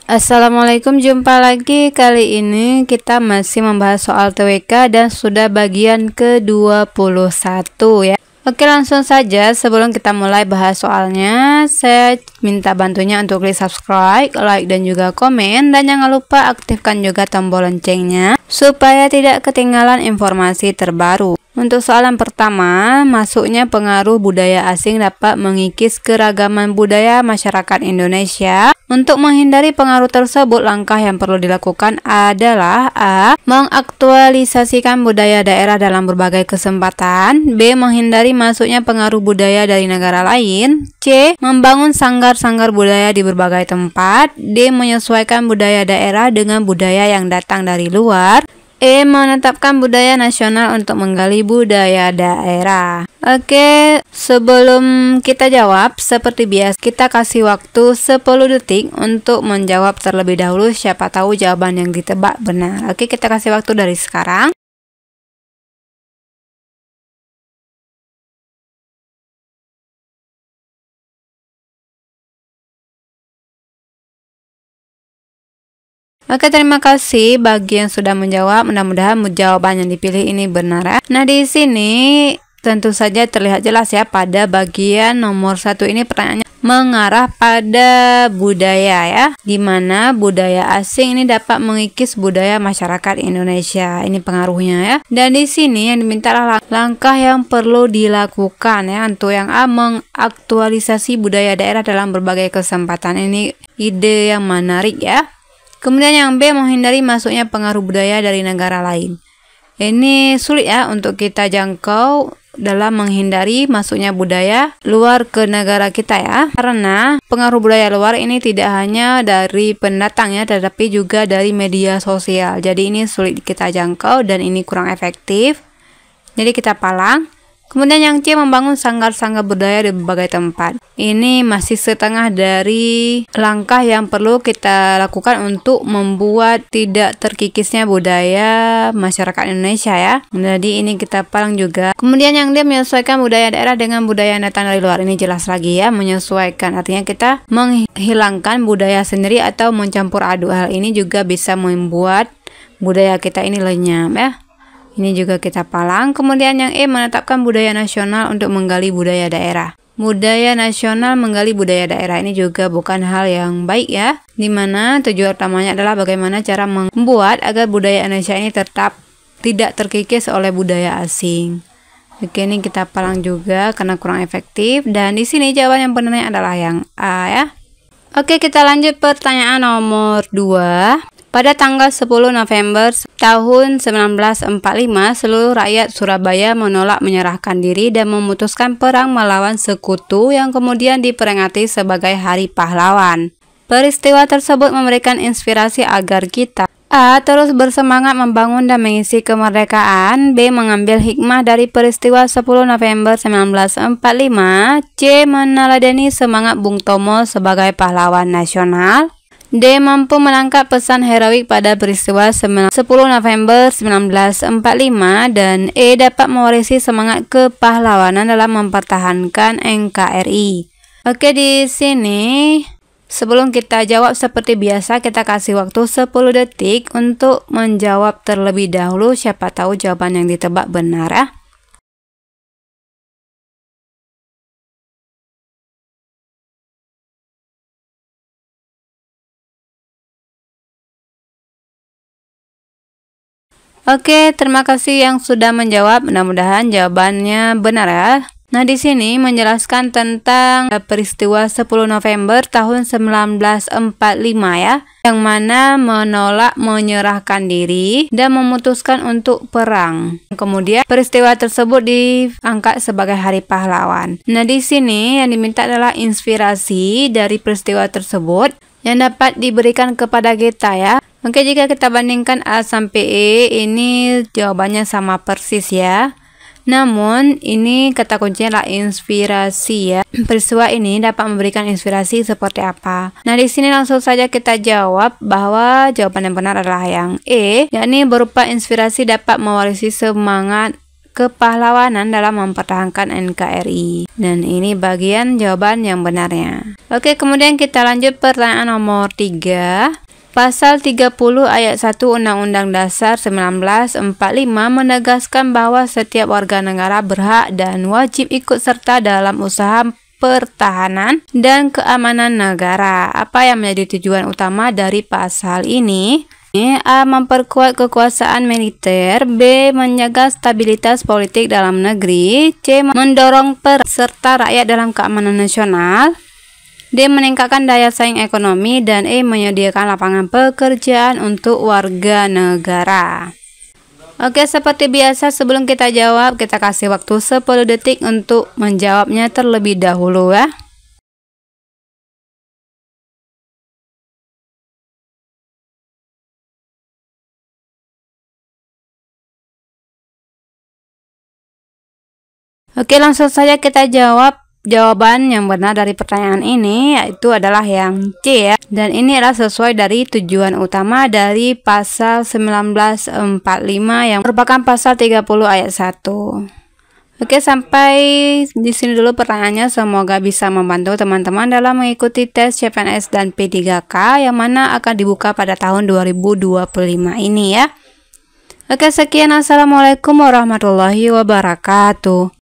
Assalamualaikum, jumpa lagi. Kali ini kita masih membahas soal TWK dan sudah bagian ke-21 ya. Oke, langsung saja sebelum kita mulai bahas soalnya, saya minta bantunya untuk klik subscribe, like, dan juga komen. Dan jangan lupa aktifkan juga tombol loncengnya supaya tidak ketinggalan informasi terbaru. Untuk soal yang pertama, masuknya pengaruh budaya asing dapat mengikis keragaman budaya masyarakat Indonesia. Untuk menghindari pengaruh tersebut, langkah yang perlu dilakukan adalah A. Mengaktualisasikan budaya daerah dalam berbagai kesempatan. B. Menghindari masuknya pengaruh budaya dari negara lain. C. Membangun sanggar-sanggar budaya di berbagai tempat. D. Menyesuaikan budaya daerah dengan budaya yang datang dari luar. E. Menetapkan budaya nasional untuk menggali budaya daerah. Oke, sebelum kita jawab, seperti biasa kita kasih waktu 10 detik untuk menjawab terlebih dahulu, siapa tahu jawaban yang ditebak benar. Oke, kita kasih waktu dari sekarang. Oke, terima kasih bagi yang sudah menjawab. Mudah-mudahan jawaban yang dipilih ini benar ya. Nah, di sini tentu saja terlihat jelas ya pada bagian nomor 1 ini pertanyaannya mengarah pada budaya ya, dimana budaya asing ini dapat mengikis budaya masyarakat Indonesia. Ini pengaruhnya ya. Dan di sini yang diminta adalah langkah yang perlu dilakukan ya. Untuk yang A, mengaktualisasi budaya daerah dalam berbagai kesempatan. Ini ide yang menarik ya. Kemudian yang B, menghindari masuknya pengaruh budaya dari negara lain. Ini sulit ya untuk kita jangkau dalam menghindari masuknya budaya luar ke negara kita ya. Karena pengaruh budaya luar ini tidak hanya dari pendatang ya, tetapi juga dari media sosial. Jadi ini sulit kita jangkau dan ini kurang efektif. Jadi kita palang. Kemudian yang C, membangun sanggar-sanggar budaya di berbagai tempat. Ini masih setengah dari langkah yang perlu kita lakukan untuk membuat tidak terkikisnya budaya masyarakat Indonesia ya. Jadi ini kita palang juga. Kemudian yang D, menyesuaikan budaya daerah dengan budaya yang datang dari luar. Ini jelas lagi ya, menyesuaikan. Artinya kita menghilangkan budaya sendiri atau mencampur aduk. Hal ini juga bisa membuat budaya kita ini lenyap ya. Ini juga kita palang. Kemudian yang E, menetapkan budaya nasional untuk menggali budaya daerah. Budaya nasional menggali budaya daerah ini juga bukan hal yang baik ya. Dimana tujuan utamanya adalah bagaimana cara membuat agar budaya Indonesia ini tetap tidak terkikis oleh budaya asing. Oke, ini kita palang juga karena kurang efektif. Dan di sini jawaban yang benarnya adalah yang A ya. Oke, kita lanjut pertanyaan nomor 2. Pada tanggal 10 November tahun 1945, seluruh rakyat Surabaya menolak menyerahkan diri dan memutuskan perang melawan sekutu yang kemudian diperingati sebagai Hari Pahlawan. Peristiwa tersebut memberikan inspirasi agar kita A. Terus bersemangat membangun dan mengisi kemerdekaan. B. Mengambil hikmah dari peristiwa 10 November 1945. C. Meneladani semangat Bung Tomo sebagai pahlawan nasional. D. Mampu menangkap pesan heroik pada peristiwa 10 November 1945. Dan E. Dapat mewarisi semangat kepahlawanan dalam mempertahankan NKRI. Oke, di sini sebelum kita jawab seperti biasa kita kasih waktu 10 detik untuk menjawab terlebih dahulu, siapa tahu jawaban yang ditebak benar ya. Oke, terima kasih yang sudah menjawab. Mudah-mudahan jawabannya benar ya. Nah, di sini menjelaskan tentang peristiwa 10 November tahun 1945 ya, yang mana menolak menyerahkan diri dan memutuskan untuk perang. Kemudian peristiwa tersebut diangkat sebagai Hari Pahlawan. Nah, di sini yang diminta adalah inspirasi dari peristiwa tersebut yang dapat diberikan kepada kita ya. Oke, jika kita bandingkan A sampai E, ini jawabannya sama persis ya. Namun, ini kata kuncinya adalah inspirasi ya. Peristiwa ini dapat memberikan inspirasi seperti apa? Nah, di sini langsung saja kita jawab bahwa jawaban yang benar adalah yang E, yakni berupa inspirasi dapat mewarisi semangat kepahlawanan dalam mempertahankan NKRI. Dan ini bagian jawaban yang benarnya. Oke, kemudian kita lanjut pertanyaan nomor 3. Pasal 30 ayat 1 Undang-Undang Dasar 1945 menegaskan bahwa setiap warga negara berhak dan wajib ikut serta dalam usaha pertahanan dan keamanan negara. Apa yang menjadi tujuan utama dari pasal ini? A. Memperkuat kekuasaan militer. B. Menjaga stabilitas politik dalam negeri. C. Mendorong serta rakyat dalam keamanan nasional. D. Meningkatkan daya saing ekonomi. Dan E. Menyediakan lapangan pekerjaan untuk warga negara. Oke, seperti biasa sebelum kita jawab, kita kasih waktu 10 detik untuk menjawabnya terlebih dahulu ya. Oke, langsung saja kita jawab. Jawaban yang benar dari pertanyaan ini yaitu adalah yang C ya. Dan ini adalah sesuai dari tujuan utama dari pasal 1945 yang merupakan pasal 30 ayat 1. Oke, sampai di sini dulu pertanyaannya. Semoga bisa membantu teman-teman dalam mengikuti tes CPNS dan P3K yang mana akan dibuka pada tahun 2025 ini ya. Oke, sekian. Assalamualaikum warahmatullahi wabarakatuh.